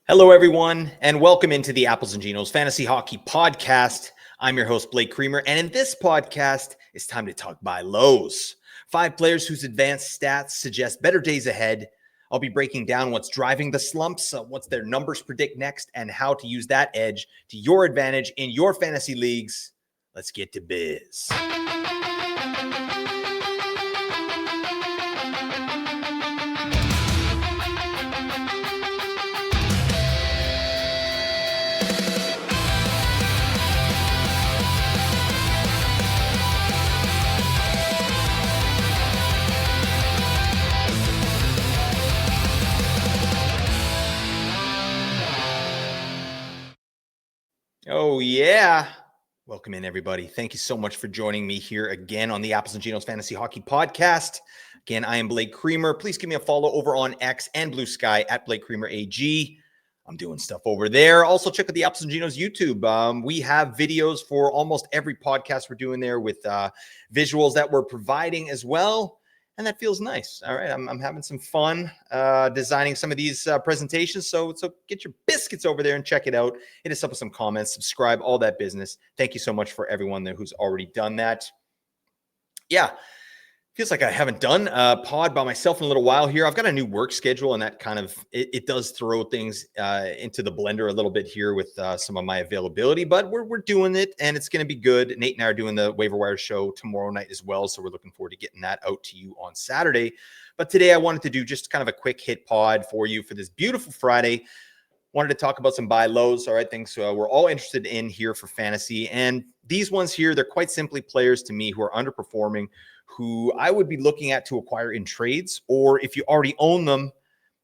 Hello, everyone, and welcome into the Apples and Ginos Fantasy Hockey Podcast. I'm your host, Blake Creamer, and in this podcast, it's time to talk buy lows. 5 players whose advanced stats suggest better days ahead. I'll be breaking down what's driving the slumps, what's their numbers predict next, and how to use that edge to your advantage in your fantasy leagues. Let's get to biz. Oh, yeah. Welcome in, everybody. Thank you so much for joining me here again on the Apples and Ginos Fantasy Hockey Podcast. Again, I am Blake Creamer. Please give me a follow over on X and Blue Sky at Blake Creamer AG. I'm doing stuff over there. Also, check out the Apples and Ginos YouTube. We have videos for almost every podcast we're doing there with visuals that we're providing as well. And that feels nice. All right. I'm having some fun designing some of these presentations. So get your biscuits over there and check it out. Hit us up with some comments, subscribe, all that business. Thank you so much for everyone there who's already done that. Yeah. Feels like I haven't done a pod by myself in a little while here. I've got a new work schedule, and that kind of, it does throw things into the blender a little bit here with some of my availability, but we're doing it, and it's going to be good. Nate and I are doing the Waiver Wire show tomorrow night as well, so we're looking forward to getting that out to you on Saturday. But today I wanted to do just kind of a quick hit pod for you for this beautiful Friday. Wanted to talk about some buy lows, all right, things we're all interested in here for fantasy. And these ones here, they're quite simply players to me who are underperforming, who I would be looking at to acquire in trades, or if you already own them,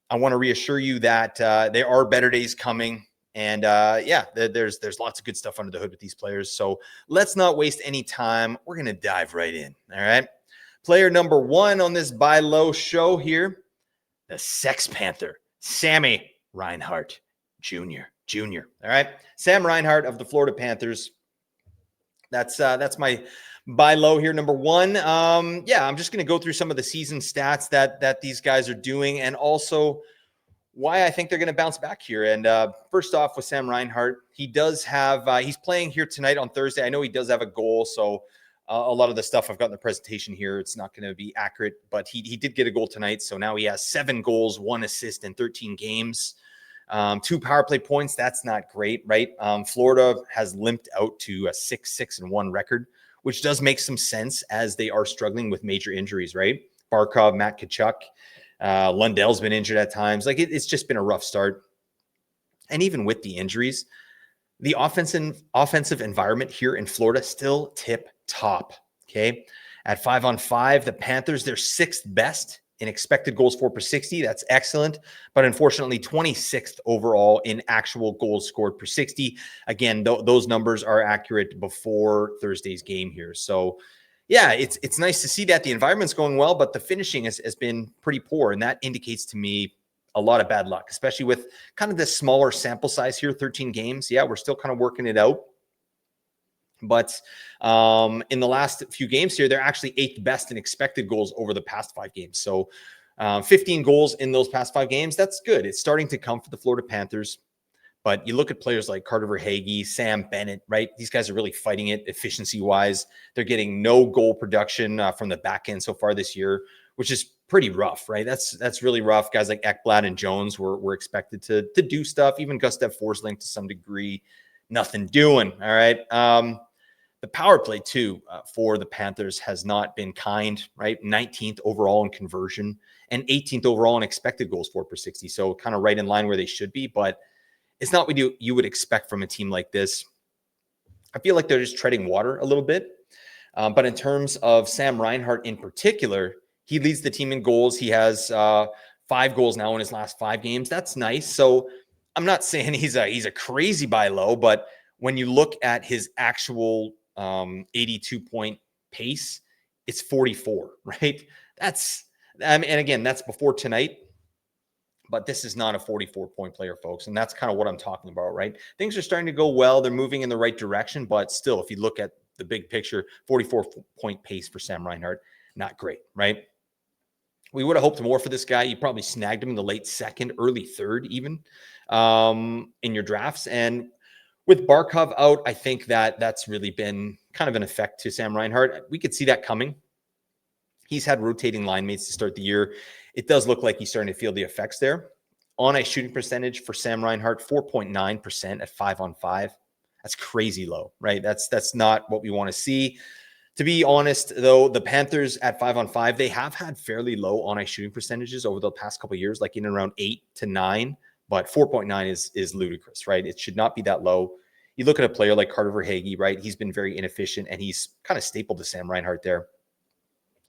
I want to reassure you that there are better days coming. And there's lots of good stuff under the hood with these players. So let's not waste any time. We're going to dive right in. All right. Player number 1 on this buy low show here, the Sex Panther, Sammy Reinhart Jr. All right. Sam Reinhart of the Florida Panthers. That's my buy low here, number 1. I'm just going to go through some of the season stats that these guys are doing, and also why I think they're going to bounce back here. And first off, with Sam Reinhart, he does have he's playing here tonight on Thursday. I know he does have a goal, so a lot of the stuff I've got in the presentation here, it's not going to be accurate, but he did get a goal tonight, so now he has 7 goals, 1 assist in 13 games. 2 power play points. That's not great, right? Florida has limped out to a 6-6-1 record, which does make some sense as they are struggling with major injuries, right? Barkov, Matt Tkachuk, Lundell's been injured at times. Like it's just been a rough start. And even with the injuries, the offensive environment here in Florida still tip top. Okay. At 5-on-5, the Panthers, they're 6th best in expected goals for per 60. That's excellent. But unfortunately, 26th overall in actual goals scored per 60. Again, those numbers are accurate before Thursday's game here. So yeah, it's nice to see that the environment's going well, but the finishing has been pretty poor. And that indicates to me a lot of bad luck, especially with kind of this smaller sample size here, 13 games. Yeah, we're still kind of working it out. But in the last few games here, they're actually 8th best in expected goals over the past 5 games. So 15 goals in those past 5 games. That's good. It's starting to come for the Florida Panthers. But you look at players like Carter Verhaeghe, Sam Bennett, right? These guys are really fighting it efficiency-wise. They're getting no goal production from the back end so far this year, which is pretty rough, right? That's really rough. Guys like Ekblad and Jones were expected to do stuff. Even Gustav Forsling to some degree, nothing doing, all right? The power play, too, for the Panthers has not been kind, right? 19th overall in conversion and 18th overall in expected goals for per 60. So kind of right in line where they should be, but it's not what you would expect from a team like this. I feel like they're just treading water a little bit. But in terms of Sam Reinhart in particular, he leads the team in goals. He has 5 goals now in his last 5 games. That's nice. So I'm not saying he's a crazy buy low, but when you look at his actual 82-point pace, it's 44, right? And again, that's before tonight, but this is not a 44-point player, folks. And that's kind of what I'm talking about, right? Things are starting to go well. They're moving in the right direction, but still, if you look at the big picture, 44-point pace for Sam Reinhart, not great, right? We would have hoped more for this guy. You probably snagged him in the late second, early third, even in your drafts. And with Barkov out, I think that that's really been kind of an effect to Sam Reinhart. We could see that coming. He's had rotating line mates to start the year. It does look like he's starting to feel the effects there. On-ice shooting percentage for Sam Reinhart, 4.9% at 5-on-5. That's crazy low, right? That's not what we want to see. To be honest, though, the Panthers at 5-on-5, they have had fairly low on-ice shooting percentages over the past couple of years, like in around 8 to 9. But 4.9 is ludicrous, right? It should not be that low. You look at a player like Carter Verhaeghe, right? He's been very inefficient, and he's kind of stapled to Sam Reinhart there.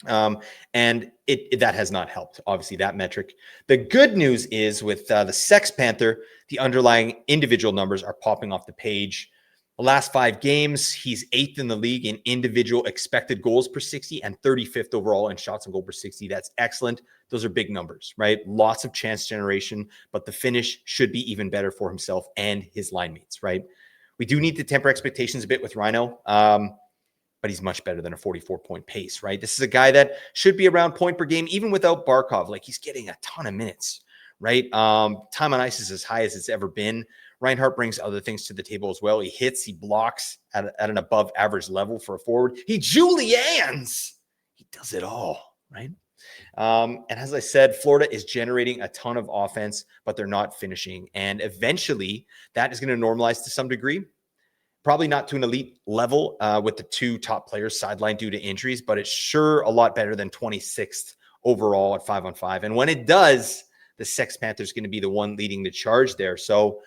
And that has not helped, obviously, that metric. The good news is with the Sex Panther, the underlying individual numbers are popping off the page. The last 5 games, he's 8th in the league in individual expected goals per 60 and 35th overall in shots on goal per 60. That's excellent. Those are big numbers, right? Lots of chance generation, but the finish should be even better for himself and his line mates, right? We do need to temper expectations a bit with Rhino, but he's much better than a 44-point pace, right? This is a guy that should be around point per game, even without Barkov. Like, he's getting a ton of minutes, right? Time on ice is as high as it's ever been. Reinhart brings other things to the table as well. He hits, he blocks at an above average level for a forward. He Julians. He does it all, right? And as I said, Florida is generating a ton of offense, but they're not finishing. And eventually that is going to normalize to some degree. Probably not to an elite level with the 2 top players sidelined due to injuries, but it's sure a lot better than 26th overall at 5-on-5. And when it does, the Sex Panther is going to be the one leading the charge there. So,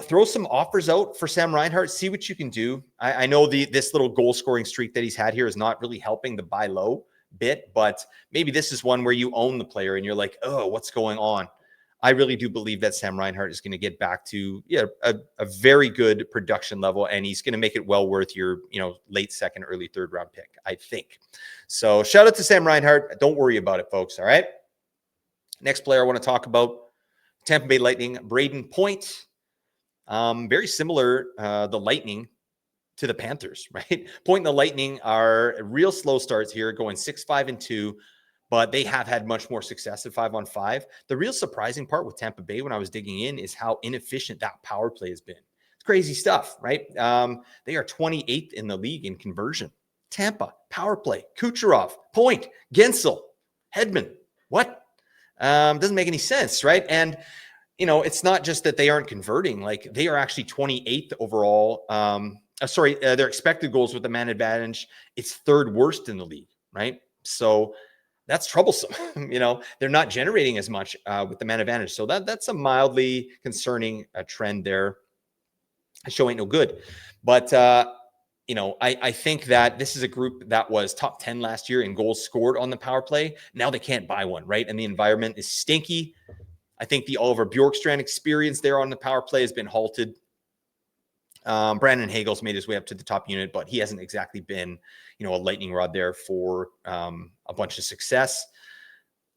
throw some offers out for Sam Reinhart. See what you can do. I know this little goal scoring streak that he's had here is not really helping the buy low bit, but maybe this is one where you own the player and you're like, oh, what's going on? I really do believe that Sam Reinhart is going to get back to a very good production level, and he's going to make it well worth your late second, early third round pick, I think. So shout out to Sam Reinhart. Don't worry about it, folks. All right. Next player I want to talk about, Tampa Bay Lightning, Brayden Point. Very similar, the Lightning to the Panthers, right? Point and the Lightning are real slow starts here, going 6-5-2, but they have had much more success at 5-on-5. The real surprising part with Tampa Bay when I was digging in is how inefficient that power play has been. It's crazy stuff, right? They are 28th in the league in conversion. Tampa, power play, Kucherov, Point, Gensel, Hedman. What? Doesn't make any sense, right? And it's not just that they aren't converting. Like, they are actually 28th overall. Their expected goals with the man advantage, it's 3rd worst in the league, right? So that's troublesome. They're not generating as much with the man advantage. So that's a mildly concerning trend there. Show ain't no good. But, I think that this is a group that was top 10 last year in goals scored on the power play. Now they can't buy one, right? And the environment is stinky. I think the Oliver Bjorkstrand experience there on the power play has been halted. Brandon Hagel's made his way up to the top unit, but he hasn't exactly been, a lightning rod there for a bunch of success.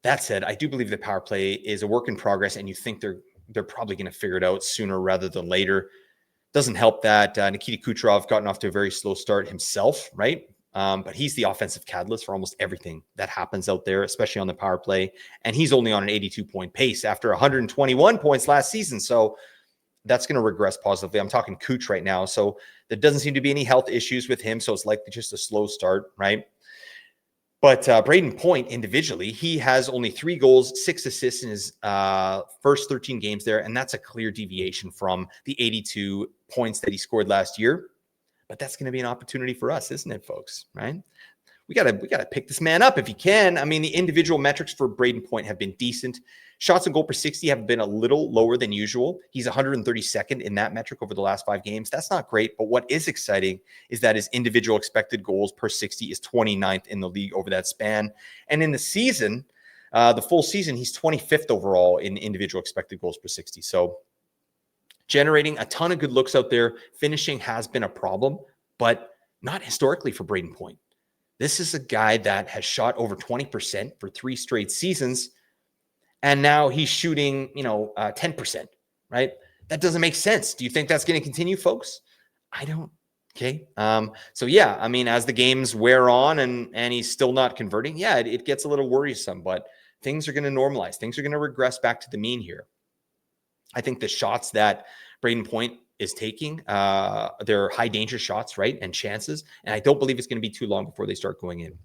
That said, I do believe the power play is a work in progress, and you think they're probably going to figure it out sooner rather than later. Doesn't help that Nikita Kucherov gotten off to a very slow start himself, right? But he's the offensive catalyst for almost everything that happens out there, especially on the power play. And he's only on an 82-point pace after 121 points last season. So that's going to regress positively. I'm talking Kuch right now. So there doesn't seem to be any health issues with him. So it's likely just a slow start, right? But Brayden Point individually, he has only 3 goals, 6 assists in his first 13 games there. And that's a clear deviation from the 82 points that he scored last year. But that's going to be an opportunity for us, isn't it, folks? Right? We gotta pick this man up if he can. I mean, the individual metrics for Brayden Point have been decent. Shots on goal per 60 have been a little lower than usual. He's 132nd in that metric over the last 5 games. That's not great, but what is exciting is that his individual expected goals per 60 is 29th in the league over that span. And in the season, the full season, he's 25th overall in individual expected goals per 60. So generating a ton of good looks out there. Finishing has been a problem, but not historically for Brayden Point. This is a guy that has shot over 20% for 3 straight seasons, and now he's shooting, 10%, right? That doesn't make sense. Do you think that's going to continue, folks? I don't Okay. So yeah, I mean, as the games wear on and he's still not converting, yeah, it gets a little worrisome, but things are going to normalize. Things are going to regress back to the mean here. I think the shots that Brayden Point is taking, they're high danger shots, right? And chances. And I don't believe it's going to be too long before they start going in.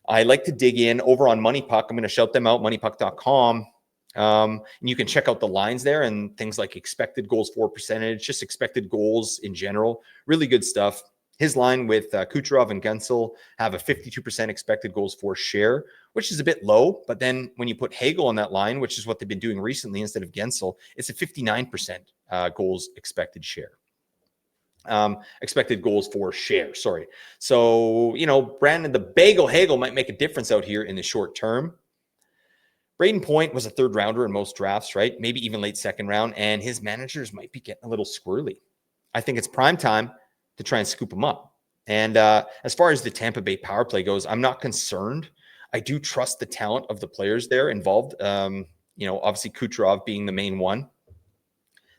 I like to dig in over on Money Puck. I'm going to shout them out, moneypuck.com. And you can check out the lines there and things like expected goals for percentage, just expected goals in general. Really good stuff. His line with Kucherov and Guentzel have a 52% expected goals for share, which is a bit low. But then when you put Hagel on that line, which is what they've been doing recently instead of Guentzel, it's a 59% goals expected share. Expected goals for share. Sorry. So, Brandon, the Bagel Hagel might make a difference out here in the short term. Brayden Point was a third rounder in most drafts, right? Maybe even late second round. And his managers might be getting a little squirrely. I think it's prime time to try and scoop him up. And as far as the Tampa Bay power play goes, I'm not concerned. I do trust the talent of the players there involved. Obviously Kucherov being the main one.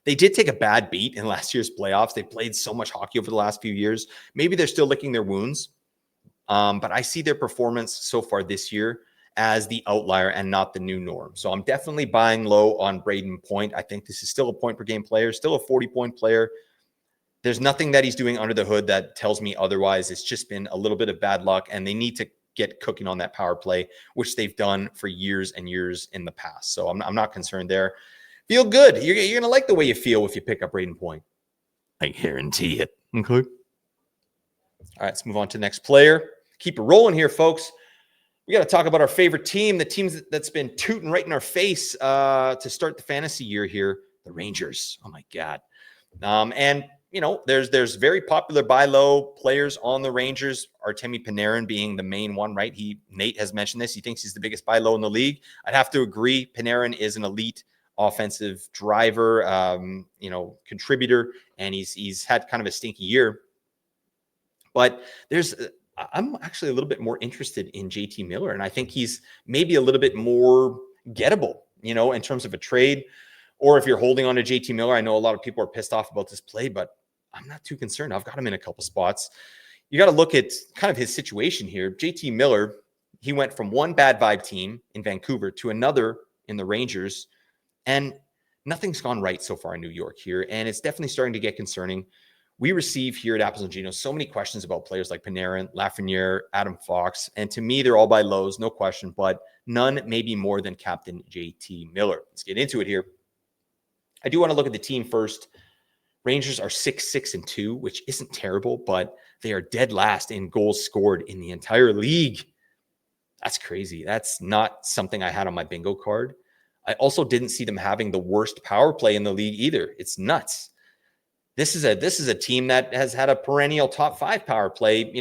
They did take a bad beat in last year's playoffs. They played so much hockey over the last few years. Maybe they're still licking their wounds. But I see their performance so far this year as the outlier and not the new norm. So I'm definitely buying low on Brayden Point. I think this is still a point per game player, still a 40-point player. There's nothing that he's doing under the hood that tells me otherwise. It's just been a little bit of bad luck, and they need to get cooking on that power play, which they've done for years and years in the past. So I'm not concerned there. Feel good. You're going to like the way you feel if you pick up Brayden Point. I guarantee it. Okay. All right, let's move on to the next player. Keep it rolling here, folks. We got to talk about our favorite team, the team that's been tooting right in our face to start the fantasy year here, the Rangers. Oh, my God. There's very popular buy low players on the Rangers, Artemi Panarin being the main one, right? Nate has mentioned this. He thinks he's the biggest buy low in the league. I'd have to agree. Panarin is an elite offensive driver, contributor, and he's had kind of a stinky year. But I'm actually a little bit more interested in JT Miller, and I think he's maybe a little bit more gettable, in terms of a trade. Or if you're holding on to JT Miller, I know a lot of people are pissed off about this play, but I'm not too concerned. I've got him in a couple spots. You got to look at kind of his situation here. JT Miller, he went from one bad vibe team in Vancouver to another in the Rangers, and nothing's gone right so far in New York here, and it's definitely starting to get concerning. We receive here at Apples and Ginos so many questions about players like Panarin, Lafreniere, Adam Fox, and to me, they're all by lows, no question, but none maybe more than Captain JT Miller. Let's get into it here. I do want to look at the team first. Rangers are 6-6-2, which isn't terrible, but they are dead last in goals scored in the entire league. That's crazy. That's not something I had on my bingo card. I also didn't see them having the worst power play in the league either. It's nuts. This is a team that has had a perennial top 5 power play,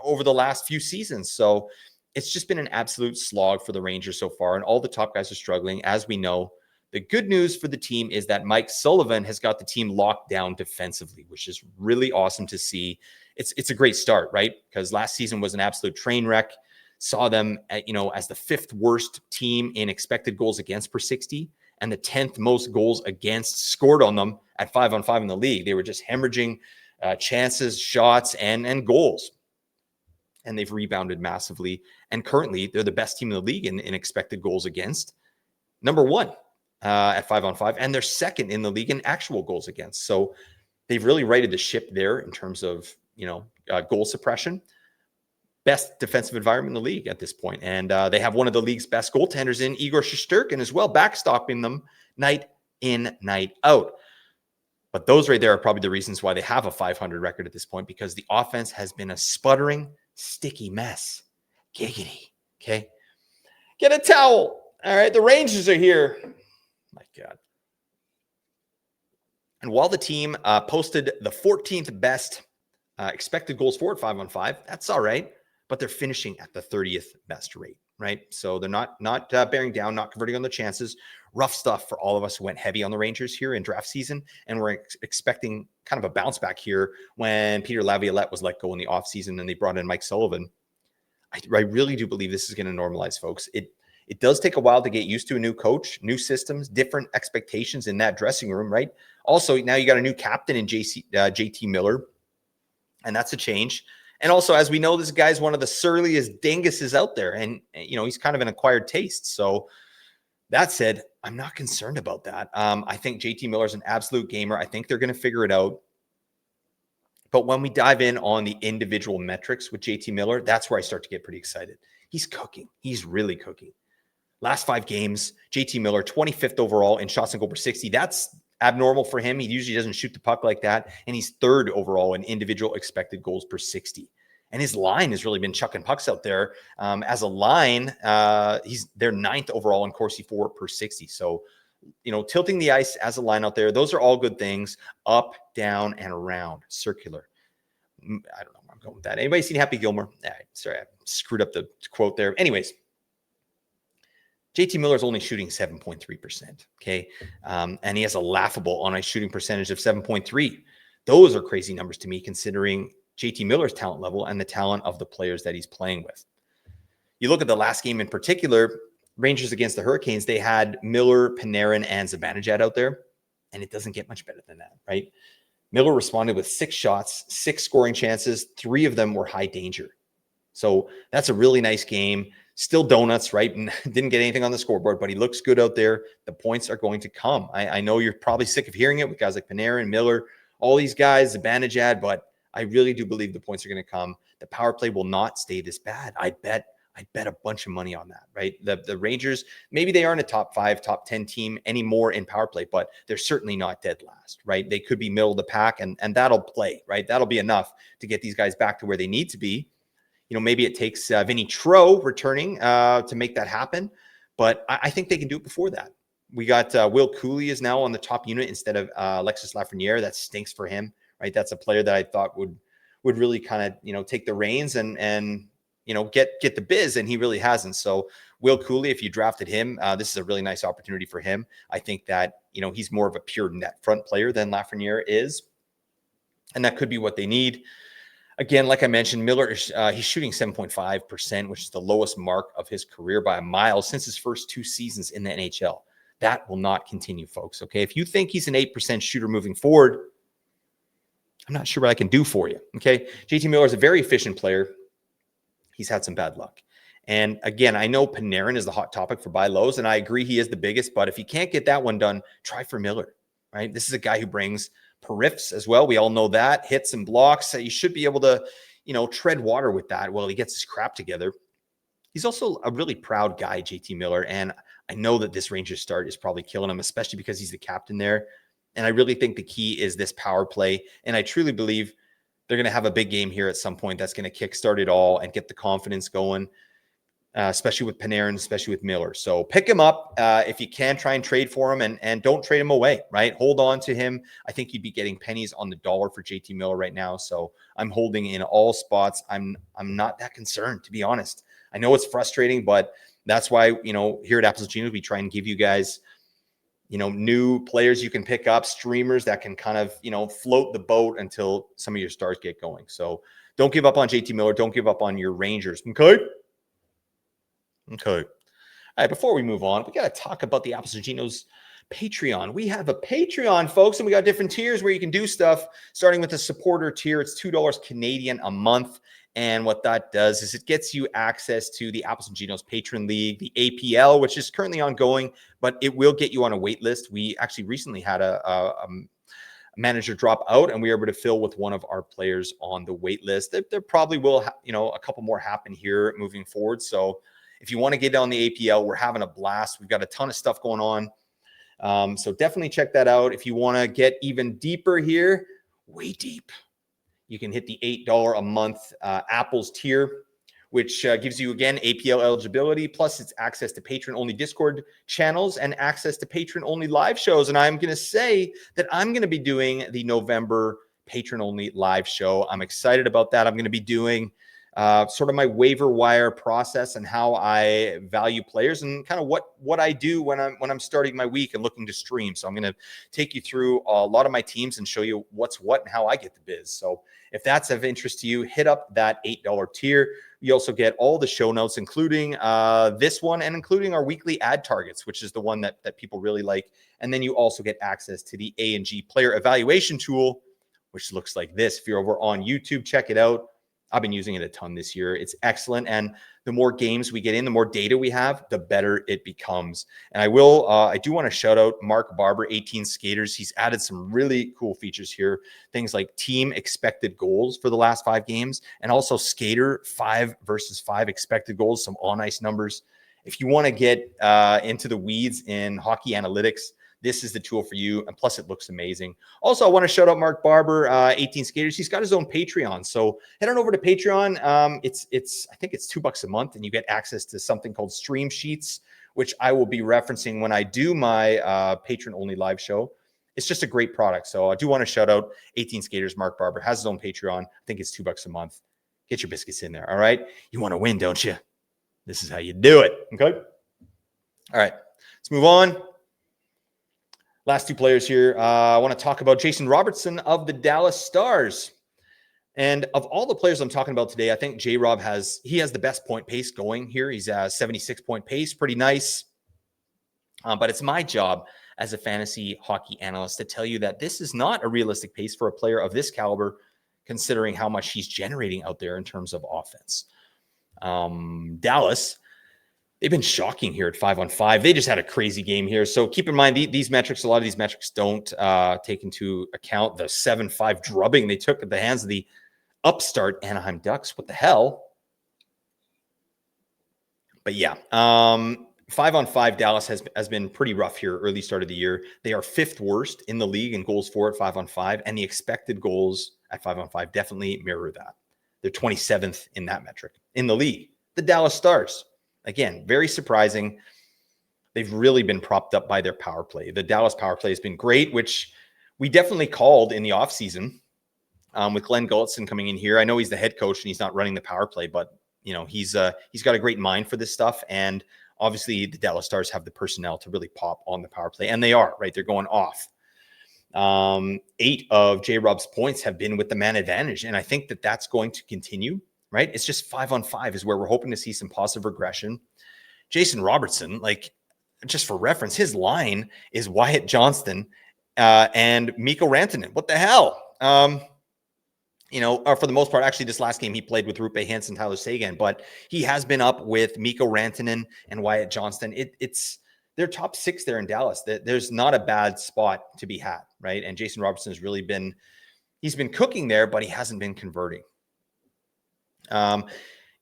over the last few seasons. So it's just been an absolute slog for the Rangers so far, and all the top guys are struggling, as we know. The good news for the team is that Mike Sullivan has got the team locked down defensively, which is really awesome to see. It's a great start, right? Because last season was an absolute train wreck. Saw them, as the 5th worst team in expected goals against per 60 and the 10th most goals against scored on them at 5-on-5 in the league. They were just hemorrhaging chances, shots, and goals. And they've rebounded massively. And currently, they're the best team in the league in expected goals against. Number 1 at 5-on-5. And they're 2nd in the league in actual goals against. So they've really righted the ship there in terms of, goal suppression. Best defensive environment in the league at this point. And they have one of the league's best goaltenders in Igor Shesterkin as well, backstopping them night in, night out. But those right there are probably the reasons why they have a 500 record at this point, because the offense has been a sputtering, sticky mess. Giggity. Okay. Get a towel. All right. The Rangers are here. My God. And while the team posted the 14th best expected goals for at 5-on-5, that's all right. But they're finishing at the 30th best rate, right? So they're not bearing down, not converting on the chances. Rough stuff for all of us who went heavy on the Rangers here in draft season, and we're expecting kind of a bounce back here when Peter Laviolette was let go in the offseason and they brought in Mike Sullivan. I really do believe this is going to normalize, folks. It does take a while to get used to a new coach, new systems, different expectations in that dressing room, right? Also, now you got a new captain in JT Miller. And that's a change. And also, as we know, this guy's one of the surliest dinguses out there. And, he's kind of an acquired taste. So that said, I'm not concerned about that. I think JT Miller's an absolute gamer. I think they're going to figure it out. But when we dive in on the individual metrics with JT Miller, that's where I start to get pretty excited. He's cooking. He's really cooking. Last 5 games, JT Miller, 25th overall in shots on goal per 60. That's abnormal for him. He usually doesn't shoot the puck like that. And he's 3rd overall in individual expected goals per 60. And his line has really been chucking pucks out there. As a line, they're 9th overall in Corsi 4 per 60. So, tilting the ice as a line out there, those are all good things. Up, down, and around. Circular. I don't know where I'm going with that. Anybody seen Happy Gilmore? Sorry, I screwed up the quote there. Anyways, JT Miller's only shooting 7.3%. Okay. And he has a laughable on-ice shooting percentage of 7.3. Those are crazy numbers to me, considering JT Miller's talent level and the talent of the players that he's playing with. You look at the last game in particular, Rangers against the Hurricanes, they had Miller, Panarin, and Zibanejad out there, and it doesn't get much better than that, right? Miller responded with 6 shots, 6 scoring chances. 3 of them were high danger. So that's a really nice game. Still donuts, right? And didn't get anything on the scoreboard, but he looks good out there. The points are going to come. I know you're probably sick of hearing it with guys like Panarin, Miller, all these guys, Zibanejad, but I really do believe the points are going to come. The power play will not stay this bad. I'd bet a bunch of money on that, right? The Rangers, maybe they aren't a top 5, top 10 team anymore in power play, but they're certainly not dead last, right? They could be middle of the pack, and that'll play, right? That'll be enough to get these guys back to where they need to be. Maybe it takes Vinny Tro returning to make that happen, but I think they can do it before that. We got Will Cooley is now on the top unit instead of Alexis Lafreniere. That stinks for him, right? That's a player that I thought would really kind of, take the reins and get the biz, and he really hasn't. So Will Cooley, if you drafted him, this is a really nice opportunity for him. I think that, he's more of a pure net front player than Lafreniere is, and that could be what they need. Again, like I mentioned, Miller, he's shooting 7.5%, which is the lowest mark of his career by a mile since his first 2 seasons in the NHL. That will not continue, folks. Okay. If you think he's an 8% shooter moving forward, I'm not sure what I can do for you. Okay. JT Miller is a very efficient player. He's had some bad luck. And again, I know Panarin is the hot topic for buy lows, and I agree he is the biggest, but if you can't get that one done, try for Miller, right? This is a guy who brings periffs as well. We all know that. Hits and blocks. You should be able to, tread water with that while he gets his crap together. He's also a really proud guy, JT Miller, and I know that this Rangers start is probably killing him, especially because he's the captain there. And I really think the key is this power play, and I truly believe they're going to have a big game here at some point that's going to kickstart it all and get the confidence going, especially with Panarin, especially with Miller. So pick him up if you can. Try and trade for him, and don't trade him away, right? Hold on to him. I think you'd be getting pennies on the dollar for JT Miller right now. So I'm holding in all spots. I'm not that concerned, to be honest. I know it's frustrating, but that's why, here at Apples and Ginos, we try and give you guys, new players you can pick up, streamers that can kind of, float the boat until some of your stars get going. So don't give up on JT Miller. Don't give up on your Rangers. Okay. All right, before we move on, we got to talk about the Apples and Ginos Patreon. We have a Patreon, folks, and we got different tiers where you can do stuff, starting with the supporter tier. It's $2 Canadian a month. And what that does is it gets you access to the Apples and Ginos Patron League, the APL, which is currently ongoing, but it will get you on a wait list. We actually recently had a manager drop out, and we were able to fill with one of our players on the wait list. There probably will, a couple more happen here moving forward. So if you want to get on the APL, we're having a blast. We've got a ton of stuff going on. So definitely check that out. If you want to get even deeper here, way deep, you can hit the $8 a month Apples tier, which gives you, again, APL eligibility, plus it's access to patron-only Discord channels and access to patron-only live shows. And I'm going to say that I'm going to be doing the November patron-only live show. I'm excited about that. I'm going to be doing sort of my waiver wire process and how I value players and kind of what I do when I'm starting my week and looking to stream. So I'm going to take you through a lot of my teams and show you what's what and how I get the biz. So if that's of interest to you, hit up that $8 tier. You also get all the show notes, including this one and including our weekly ad targets, which is the one that people really like. And then you also get access to the A&G player evaluation tool, which looks like this. If you're over on YouTube, check it out. I've been using it a ton this year. It's excellent. And the more games we get in, the more data we have, the better it becomes. And I do want to shout out Mark Barber, 18 Skaters. He's added some really cool features here. Things like team expected goals for the last 5 games, and also skater 5 versus 5 expected goals, some on ice numbers. If you want to get into the weeds in hockey analytics, this is the tool for you. And plus, it looks amazing. Also, I want to shout out Mark Barber, 18 Skaters. He's got his own Patreon. So head on over to Patreon. I think it's $2 a month, and you get access to something called Stream Sheets, which I will be referencing when I do my patron-only live show. It's just a great product. So I do want to shout out 18 Skaters. Mark Barber has his own Patreon. I think it's $2 a month. Get your biscuits in there. All right. You want to win, don't you? This is how you do it. Okay. All right. Let's move on. Last 2 players here. I want to talk about Jason Robertson of the Dallas Stars. And of all the players I'm talking about today, I think J-Rob has the best point pace going here. He's a 76-point pace, pretty nice. But it's my job as a fantasy hockey analyst to tell you that this is not a realistic pace for a player of this caliber, considering how much he's generating out there in terms of offense. Dallas, they've been shocking here at 5-on-5. They just had a crazy game here. So keep in mind, these metrics, a lot of these metrics don't take into account the 7-5 drubbing they took at the hands of the upstart Anaheim Ducks. What the hell? But yeah, 5-on-5, Dallas has been pretty rough here early start of the year. They are 5th worst in the league in goals for at 5-on-5, and the expected goals at 5-on-5 definitely mirror that. They're 27th in that metric in the league. The Dallas Stars, again, very surprising. They've really been propped up by their power play. The Dallas power play has been great, which we definitely called in the offseason with Glenn Gulletson coming in here. I know he's the head coach and he's not running the power play, but he's got a great mind for this stuff. And obviously the Dallas Stars have the personnel to really pop on the power play, and they are, right? They're going off. 8 of J-Rob's points have been with the man advantage, and I think that that's going to continue, right? It's just 5-on-5 is where we're hoping to see some positive regression. Jason Robertson, like, just for reference, his line is Wyatt Johnston and Mikko Rantanen. What the hell? For the most part, actually, this last game he played with Rupe Hintz and Tyler Seguin, but he has been up with Mikko Rantanen and Wyatt Johnston. They're top 6 there in Dallas. There's not a bad spot to be had, right? And Jason Robertson has really been cooking there, but he hasn't been converting.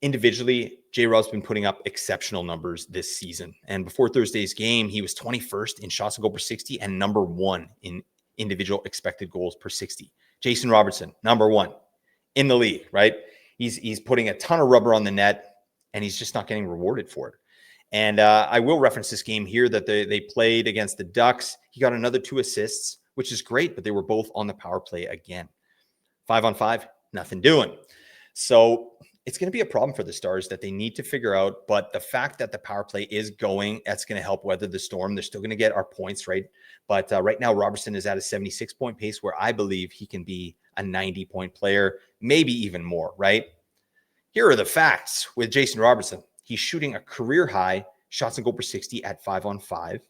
Individually, J-Rob's been putting up exceptional numbers this season. And before Thursday's game, he was 21st in shots on goal per 60 and number 1 in individual expected goals per 60. Jason Robertson, number 1 in the league, right? He's putting a ton of rubber on the net, and he's just not getting rewarded for it. And I will reference this game here that they played against the Ducks. He got another 2 assists, which is great, but they were both on the power play again. 5-on-5, nothing doing. So it's going to be a problem for the Stars that they need to figure out. But the fact that the power play is going, that's going to help weather the storm. They're still going to get our points, right? But right now, Robertson is at a 76-point pace where I believe he can be a 90-point player, maybe even more, right? Here are the facts with Jason Robertson. He's shooting a career-high shots on goal per 60 at 5-on-5,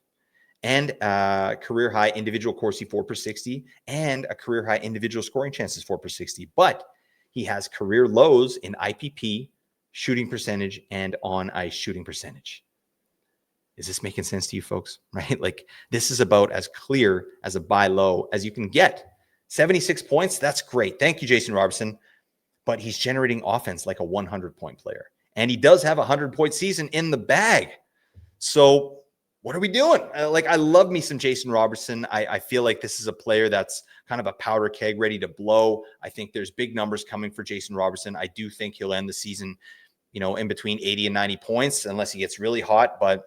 and career-high individual Corsi 4 per 60, and a career-high individual scoring chances 4 per 60. But he has career lows in IPP, shooting percentage, and on-ice shooting percentage. Is this making sense to you folks? Right? Like, this is about as clear as a buy low as you can get. 76 points, that's great. Thank you, Jason Robertson. But he's generating offense like a 100-point player. And he does have a 100-point season in the bag. So what are we doing? I love me some Jason Robertson. I feel like this is a player that's kind of a powder keg ready to blow. I think there's big numbers coming for Jason Robertson. I do think he'll end the season, in between 80 and 90 points, unless he gets really hot. But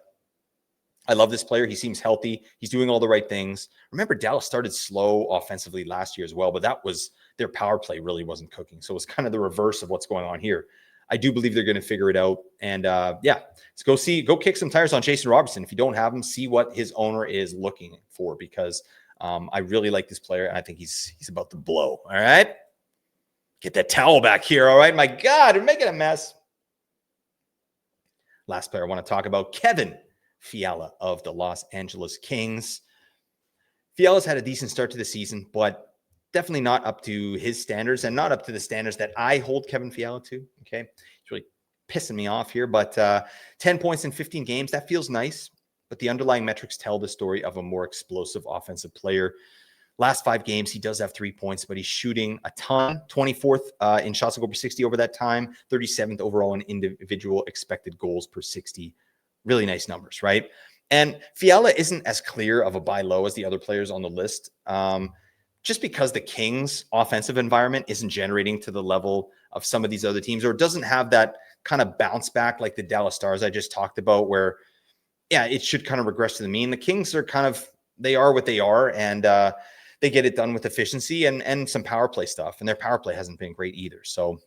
I love this player. He seems healthy. He's doing all the right things. Remember, Dallas started slow offensively last year as well, but that was their power play really wasn't cooking. So it was kind of the reverse of what's going on here. I do believe they're going to figure it out. And let's go kick some tires on Jason Robertson. If you don't have him, see what his owner is looking for, because I really like this player, and I think he's about to blow. All right. Get that towel back here. All right. My God, we're making a mess. Last player I want to talk about, Kevin Fiala of the Los Angeles Kings. Fiala's had a decent start to the season, but definitely not up to his standards and not up to the standards that I hold Kevin Fiala to. Okay. It's really pissing me off here, but 10 points in 15 games, that feels nice. But the underlying metrics tell the story of a more explosive offensive player. Last 5 games, he does have 3 points, but he's shooting a ton. 24th in shots over 60 over that time, 37th overall in individual expected goals per 60. Really nice numbers, right? And Fiala isn't as clear of a buy low as the other players on the list, just because the Kings' offensive environment isn't generating to the level of some of these other teams, or doesn't have that kind of bounce back like the Dallas Stars I just talked about, where, yeah, it should kind of regress to the mean. The Kings are kind of, they are what they are, and they get it done with efficiency and some power play stuff. And their power play hasn't been great either. So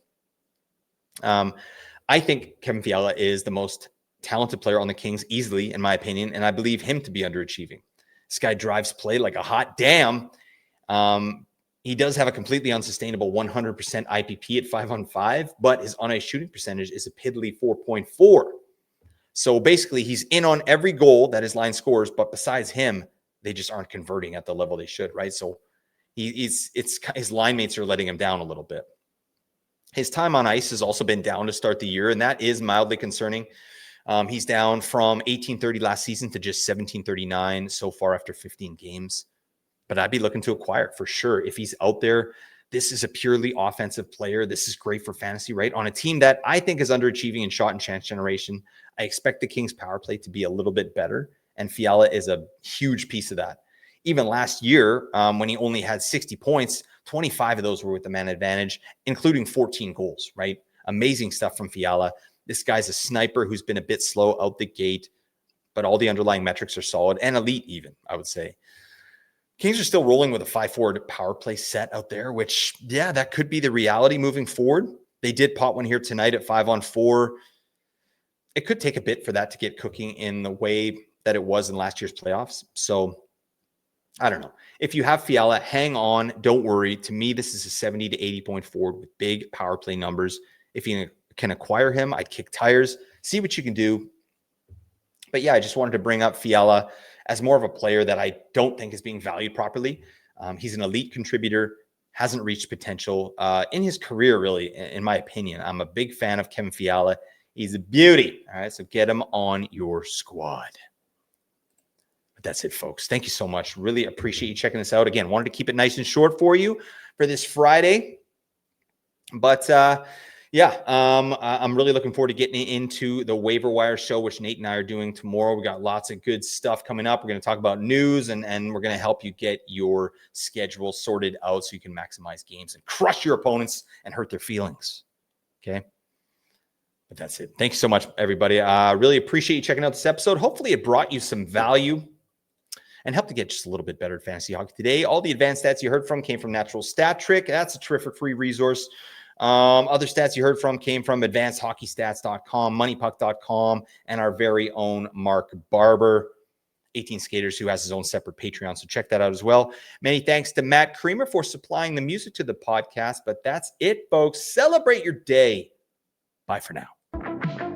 I think Kevin Fiala is the most talented player on the Kings easily, in my opinion. And I believe him to be underachieving. This guy drives play like a hot damn. He does have a completely unsustainable 100% IPP at 5-on-5, but his on-ice shooting percentage is a piddly 4.4. So basically, he's in on every goal that his line scores, but besides him, they just aren't converting at the level they should, right? So his line mates are letting him down a little bit. His time on ice has also been down to start the year, and that is mildly concerning. He's down from 1830 last season to just 1739 so far after 15 games. But I'd be looking to acquire for sure. If he's out there, this is a purely offensive player. This is great for fantasy, right? On a team that I think is underachieving in shot and chance generation, I expect the Kings power play to be a little bit better. And Fiala is a huge piece of that. Even last year, when he only had 60 points, 25 of those were with the man advantage, including 14 goals, right? Amazing stuff from Fiala. This guy's a sniper who's been a bit slow out the gate, but all the underlying metrics are solid and elite even, I would say. Kings are still rolling with a 5-forward power play set out there, which, yeah, that could be the reality moving forward. They did pot one here tonight at 5-on-4. It could take a bit for that to get cooking in the way that it was in last year's playoffs. So I don't know. If you have Fiala, hang on. Don't worry. To me, this is a 70 to 80 point forward with big power play numbers. If you can acquire him, I'd kick tires. See what you can do. But yeah, I just wanted to bring up Fiala as more of a player that I don't think is being valued properly. He's an elite contributor, hasn't reached potential in his career, really, in my opinion. I'm a big fan of Kevin Fiala. He's a beauty. All right, so get him on your squad. But that's it, folks. Thank you so much. Really appreciate you checking this out. Again, wanted to keep it nice and short for you for this Friday. But I'm really looking forward to getting into the waiver wire show, which Nate and I are doing tomorrow. We got lots of good stuff coming up. We're going to talk about news, and we're going to help you get your schedule sorted out so you can maximize games and crush your opponents and hurt their feelings. Okay. But that's it. Thank you so much, everybody. Really appreciate you checking out this episode. Hopefully it brought you some value and helped to get just a little bit better at fantasy hockey today. All the advanced stats you heard from came from Natural Stat Trick. That's a terrific free resource. Other stats you heard from came from advancedhockeystats.com, moneypuck.com, and our very own Mark Barber, 18 Skaters, who has his own separate Patreon. So check that out as well. Many thanks to Matt Creamer for supplying the music to the podcast. But that's it, folks. Celebrate your day. Bye for now.